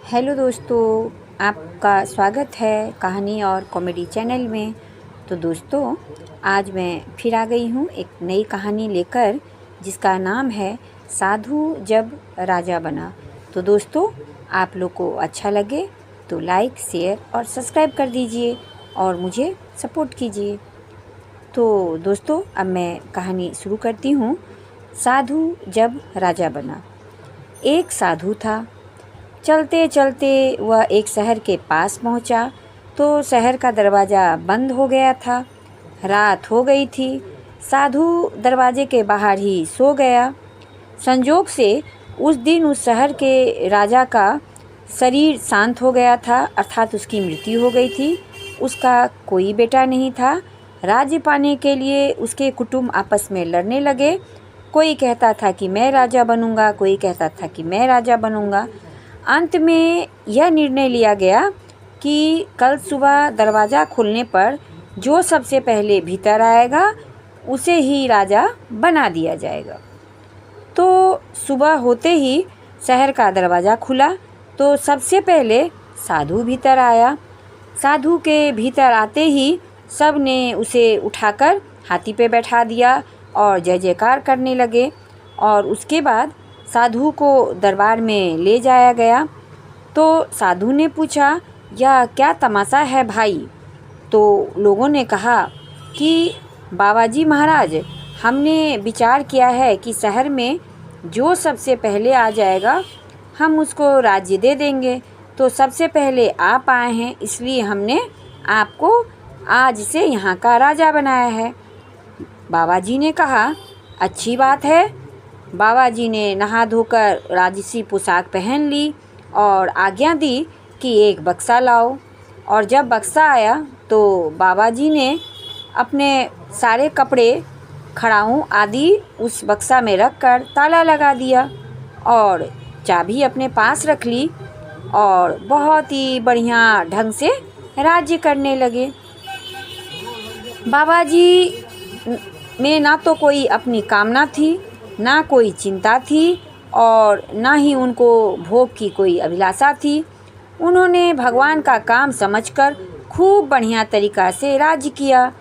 Hello दोस्तों, आपका स्वागत है कहानी और कॉमेडी चैनल में। तो दोस्तों, आज मैं फिर आ गई हूँ एक नई कहानी लेकर जिसका नाम है साधु जब राजा बना। तो दोस्तों, आप लोग को अच्छा लगे तो लाइक, शेयर और सब्सक्राइब कर दीजिए और मुझे सपोर्ट कीजिए। तो दोस्तों, अब मैं कहानी शुरू करती हूँ। साधु जब राजा बना। एक साधु था। चलते चलते वह एक शहर के पास पहुंचा तो शहर का दरवाज़ा बंद हो गया था। रात हो गई थी। साधु दरवाजे के बाहर ही सो गया। संजोग से उस दिन उस शहर के राजा का शरीर शांत हो गया था, अर्थात उसकी मृत्यु हो गई थी। उसका कोई बेटा नहीं था। राज्य पाने के लिए उसके कुटुंब आपस में लड़ने लगे। कोई कहता था कि मैं राजा बनूंगा, कोई कहता था कि मैं राजा बनूंगा। अंत में यह निर्णय लिया गया कि कल सुबह दरवाज़ा खुलने पर जो सबसे पहले भीतर आएगा उसे ही राजा बना दिया जाएगा। तो सुबह होते ही शहर का दरवाज़ा खुला तो सबसे पहले साधु भीतर आया। साधु के भीतर आते ही सब ने उसे उठाकर हाथी पे बैठा दिया और जय जयकार करने लगे। और उसके बाद साधु को दरबार में ले जाया गया। तो साधु ने पूछा, यह क्या तमाशा है भाई? तो लोगों ने कहा कि बाबा जी महाराज, हमने विचार किया है कि शहर में जो सबसे पहले आ जाएगा हम उसको राज्य दे देंगे। तो सबसे पहले आप आए हैं, इसलिए हमने आपको आज से यहाँ का राजा बनाया है। बाबा जी ने कहा, अच्छी बात है। बाबा जी ने नहा धोकर राजसी पोशाक पहन ली और आज्ञा दी कि एक बक्सा लाओ। और जब बक्सा आया तो बाबा जी ने अपने सारे कपड़े, खड़ाऊँ आदि उस बक्सा में रखकर ताला लगा दिया और चाबी अपने पास रख ली और बहुत ही बढ़िया ढंग से राज्य करने लगे। बाबा जी में ना तो कोई अपनी कामना थी, ना कोई चिंता थी और ना ही उनको भोग की कोई अभिलाषा थी। उन्होंने भगवान का काम समझकर खूब बढ़िया तरीक़ा से राज्य किया।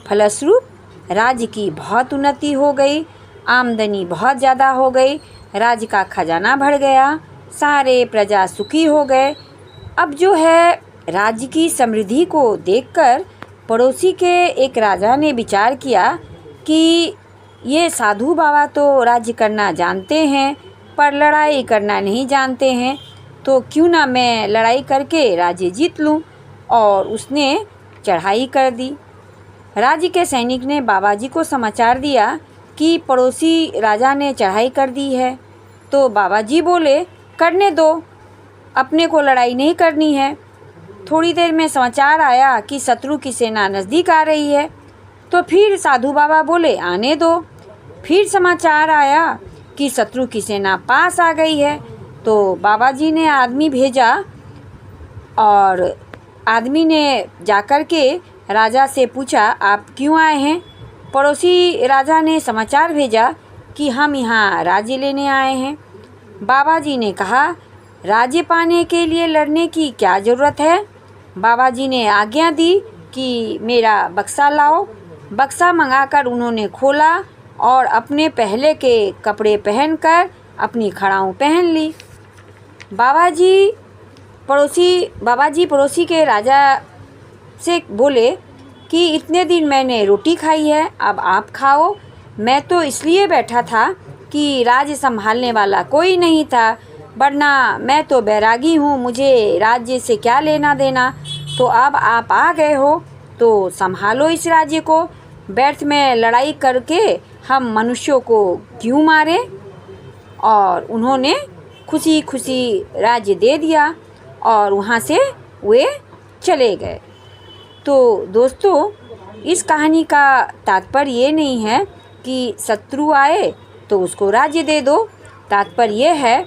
फलस्वरूप राज्य की बहुत उन्नति हो गई, आमदनी बहुत ज़्यादा हो गई, राज्य का खजाना बढ़ गया, सारे प्रजा सुखी हो गए। अब जो है, राज्य की समृद्धि को देखकर पड़ोसी के एक राजा ने विचार किया कि ये साधु बाबा तो राज्य करना जानते हैं पर लड़ाई करना नहीं जानते हैं, तो क्यों ना मैं लड़ाई करके राज्य जीत लूं। और उसने चढ़ाई कर दी। राज्य के सैनिक ने बाबा जी को समाचार दिया कि पड़ोसी राजा ने चढ़ाई कर दी है। तो बाबा जी बोले, करने दो, अपने को लड़ाई नहीं करनी है। थोड़ी देर में समाचार आया कि शत्रु की सेना नज़दीक आ रही है। तो फिर साधु बाबा बोले, आने दो। फिर समाचार आया कि शत्रु की सेना पास आ गई है। तो बाबा जी ने आदमी भेजा और आदमी ने जाकर के राजा से पूछा, आप क्यों आए हैं? पड़ोसी राजा ने समाचार भेजा कि हम यहाँ राज्य लेने आए हैं। बाबा जी ने कहा, राज्य पाने के लिए लड़ने की क्या ज़रूरत है? बाबा जी ने आज्ञा दी कि मेरा बक्सा लाओ। बक्सा मंगाकर उन्होंने खोला और अपने पहले के कपड़े पहनकर अपनी खड़ाऊँ पहन ली। बाबा जी पड़ोसी के राजा से बोले कि इतने दिन मैंने रोटी खाई है, अब आप खाओ। मैं तो इसलिए बैठा था कि राज्य संभालने वाला कोई नहीं था, वरना मैं तो बैरागी हूँ, मुझे राज्य से क्या लेना देना। तो अब आप आ गए हो तो संभालो इस राज्य को। व्यर्थ में लड़ाई करके हम मनुष्यों को क्यों मारे? और उन्होंने खुशी खुशी राज्य दे दिया और वहाँ से वे चले गए। तो दोस्तों, इस कहानी का तात्पर्य ये नहीं है कि शत्रु आए तो उसको राज्य दे दो। तात्पर्य ये है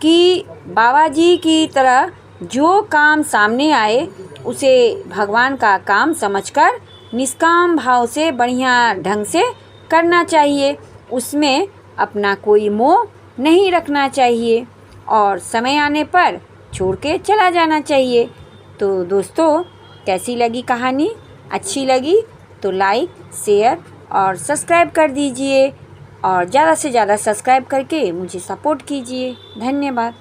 कि बाबा जी की तरह जो काम सामने आए उसे भगवान का काम समझकर निष्काम भाव से बढ़िया ढंग से करना चाहिए। उसमें अपना कोई मोह नहीं रखना चाहिए और समय आने पर छोड़ के चला जाना चाहिए। तो दोस्तों, कैसी लगी कहानी? अच्छी लगी तो लाइक, शेयर और सब्सक्राइब कर दीजिए और ज़्यादा से ज़्यादा सब्सक्राइब करके मुझे सपोर्ट कीजिए। धन्यवाद।